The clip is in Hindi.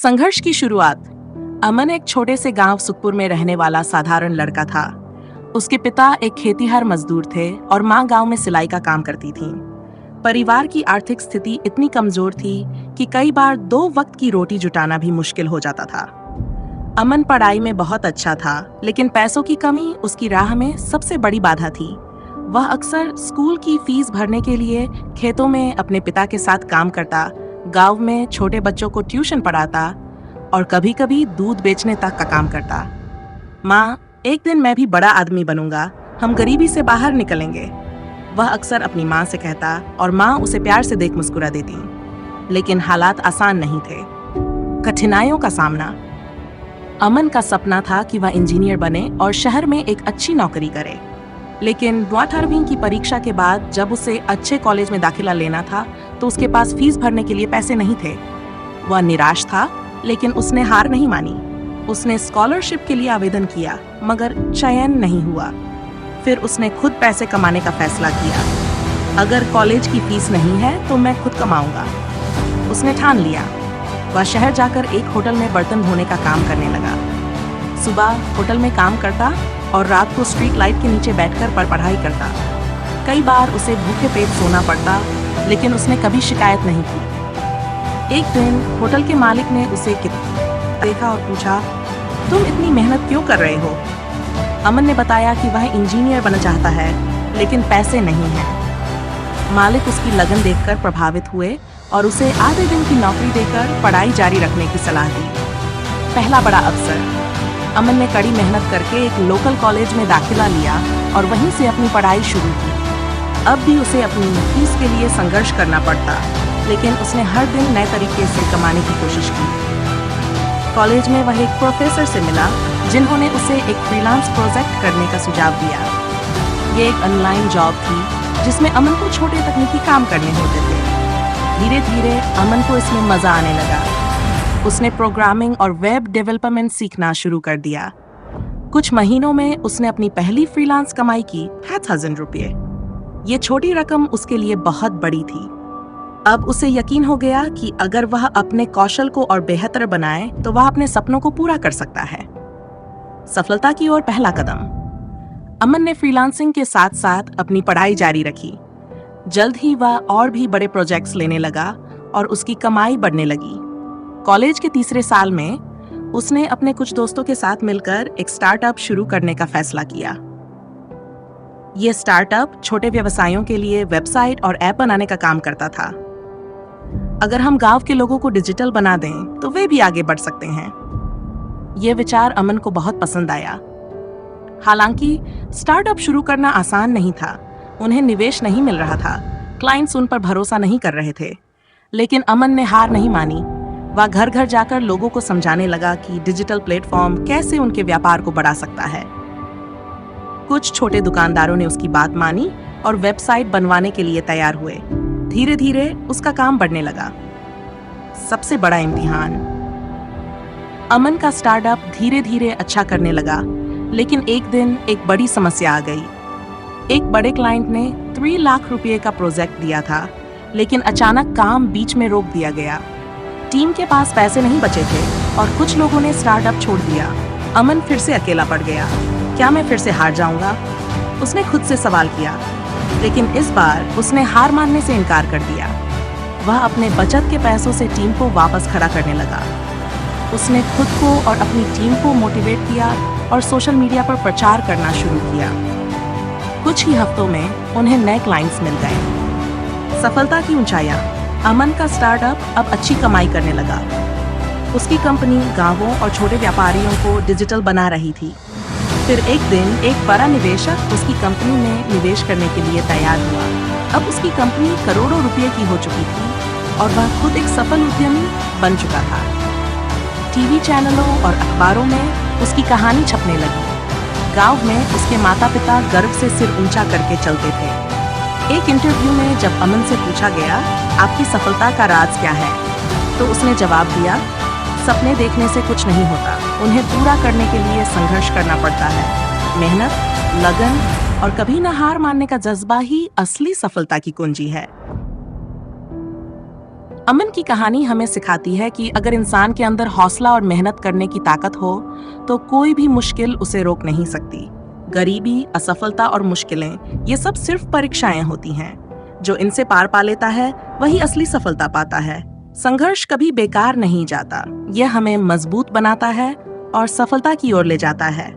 संघर्ष की शुरुआत। अमन एक छोटे से गांव सुखपुर में रहने वाला साधारण लड़का था। उसके पिता एक खेतीहर मजदूर थे और मां गांव में सिलाई का काम करती थी। परिवार की आर्थिक स्थिति इतनी कमजोर थी कि कई बार 2 वक्त की रोटी जुटाना भी मुश्किल हो जाता था। अमन पढ़ाई में बहुत अच्छा था, लेकिन पैसों की कमी उसकी राह में सबसे बड़ी बाधा थी। वह अक्सर स्कूल की फीस भरने के लिए खेतों में अपने पिता के साथ काम करता, गांव में छोटे बच्चों को ट्यूशन पढ़ाता और कभी-कभी दूध बेचने तक का काम करता। माँ, एक दिन मैं भी बड़ा आदमी बनूंगा, हम गरीबी से बाहर निकलेंगे, वह अक्सर अपनी माँ से कहता और माँ उसे प्यार से देख मुस्कुरा देती। लेकिन हालात आसान नहीं थे। कठिनाइयों का सामना। अमन का सपना था कि वह इंजीनियर बने और शहर में एक अच्छी नौकरी करे। लेकिन 12वीं की परीक्षा के बाद जब उसे अच्छे कॉलेज में दाखिला लेना था तो उसके पास फीस भरने के लिए पैसे नहीं थे। वह निराश था, लेकिन उसने हार नहीं मानी। उसने स्कॉलरशिप के लिए आवेदन किया, मगर चयन नहीं हुआ। फिर उसने खुद पैसे कमाने का फैसला किया। अगर कॉलेज की फीस नहीं है तो मैं खुद कमाऊंगा, उसने ठान लिया। वह शहर जाकर एक होटल में बर्तन धोने का काम करने लगा। सुबह होटल में काम करता और रात को स्ट्रीट लाइट के नीचे बैठकर पढ़ाई करता। कई बार उसे भूखे पेट सोना पड़ता, लेकिन उसने कभी शिकायत नहीं की। एक दिन होटल के मालिक ने उसे देखा और पूछा, तुम इतनी मेहनत क्यों कर रहे हो? अमन ने बताया कि वह इंजीनियर बनना चाहता है, लेकिन पैसे नहीं हैं। मालिक उसकी लगन देखकर प्रभावित हुए और उसे आधे दिन की नौकरी देकर पढ़ाई जारी रखने की सलाह दी। पहला बड़ा अवसर। अमन ने कड़ी मेहनत करके एक लोकल कॉलेज में दाखिला लिया और वहीं से अपनी पढ़ाई शुरू की। अब भी उसे अपनी फीस के लिए संघर्ष करना पड़ता, लेकिन उसने हर दिन नए तरीके से कमाने की कोशिश की। कॉलेज में वह एक प्रोफेसर से मिला, जिन्होंने उसे एक फ्रीलांस प्रोजेक्ट करने का सुझाव दिया। ये एक ऑनलाइन जॉब थी जिसमें अमन को छोटे तकनीकी काम करने होते थे। धीरे धीरे अमन को इसमें मजा आने लगा। उसने प्रोग्रामिंग और वेब डेवलपमेंट सीखना शुरू कर दिया। कुछ महीनों में उसने अपनी पहली फ्रीलांस कमाई की 1000 रुपये। ये छोटी रकम उसके लिए बहुत बड़ी थी। अब उसे यकीन हो गया कि अगर वह अपने कौशल को और बेहतर बनाए तो वह अपने सपनों को पूरा कर सकता है। सफलता की ओर पहला कदम। अमन ने फ्रीलांसिंग के साथ साथ अपनी पढ़ाई जारी रखी। जल्द ही वह और भी बड़े प्रोजेक्ट्स लेने लगा और उसकी कमाई बढ़ने लगी। कॉलेज के तीसरे साल में उसने अपने कुछ दोस्तों के साथ मिलकर एक स्टार्टअप शुरू करने का फैसला किया। यह स्टार्टअप छोटे व्यवसायों के लिए वेबसाइट और ऐप बनाने का काम करता था। अगर हम गांव के लोगों को डिजिटल बना दें तो वे भी आगे बढ़ सकते हैं। यह विचार अमन को बहुत पसंद आया। हालांकि स्टार्टअप शुरू करना आसान नहीं था। उन्हें निवेश नहीं मिल रहा था, क्लाइंट्स उन पर भरोसा नहीं कर रहे थे। लेकिन अमन ने हार नहीं मानी। वह घर घर जाकर लोगों को समझाने लगा कि डिजिटल प्लेटफॉर्म कैसे उनके व्यापार को बढ़ा सकता है। कुछ छोटे दुकानदारों ने उसकी बात मानी और वेबसाइट बनवाने के लिए तैयार हुए। धीरे धीरे उसका काम बढ़ने लगा। सबसे बड़ा इम्तिहान। अमन का स्टार्टअप धीरे धीरे अच्छा करने लगा, लेकिन एक दिन एक बड़ी समस्या आ गई। एक बड़े क्लाइंट ने 3 लाख रुपए का प्रोजेक्ट दिया था, लेकिन अचानक काम बीच में रोक दिया गया। टीम के पास पैसे नहीं बचे थे और कुछ लोगों ने स्टार्टअप छोड़ दिया। अमन फिर से अकेला पड़ गया। क्या मैं फिर से हार जाऊंगा? उसने खुद से सवाल किया, लेकिन इस बार उसने हार मानने से इनकार कर दिया। वह अपने बचत के पैसों से टीम को वापस खड़ा करने लगा। उसने खुद को और अपनी टीम को मोटिवेट किया और सोशल मीडिया पर प्रचार करना शुरू किया। कुछ ही हफ्तों में उन्हें नए क्लाइंट्स मिल गए। सफलता की ऊंचाइयां। अमन का स्टार्टअप अब अच्छी कमाई करने लगा। उसकी कंपनी गांवों और छोटे व्यापारियों को डिजिटल बना रही थी। फिर एक दिन एक बड़ा निवेशक उसकी कंपनी में निवेश करने के लिए तैयार हुआ। अब उसकी कंपनी करोड़ों रुपए की हो चुकी थी और वह खुद एक सफल उद्यमी बन चुका था। टीवी चैनलों और अखबारों में उसकी कहानी छपने लगी। गांव में उसके माता पिता गर्व से सिर ऊंचा करके चलते थे। एक इंटरव्यू में जब अमन से पूछा गया, आपकी सफलता का राज क्या है, तो उसने जवाब दिया, सपने देखने से कुछ नहीं होता, उन्हें पूरा करने के लिए संघर्ष करना पड़ता है। मेहनत, लगन और कभी न हार मानने का जज्बा ही असली सफलता की कुंजी है। अमन की कहानी हमें सिखाती है कि अगर इंसान के अंदर हौसला और मेहनत करने की ताकत हो तो कोई भी मुश्किल उसे रोक नहीं सकती। गरीबी, असफलता और मुश्किलें ये सब सिर्फ परीक्षाएं होती हैं। जो इनसे पार पा लेता है वही असली सफलता पाता है। संघर्ष कभी बेकार नहीं जाता, यह हमें मजबूत बनाता है और सफलता की ओर ले जाता है।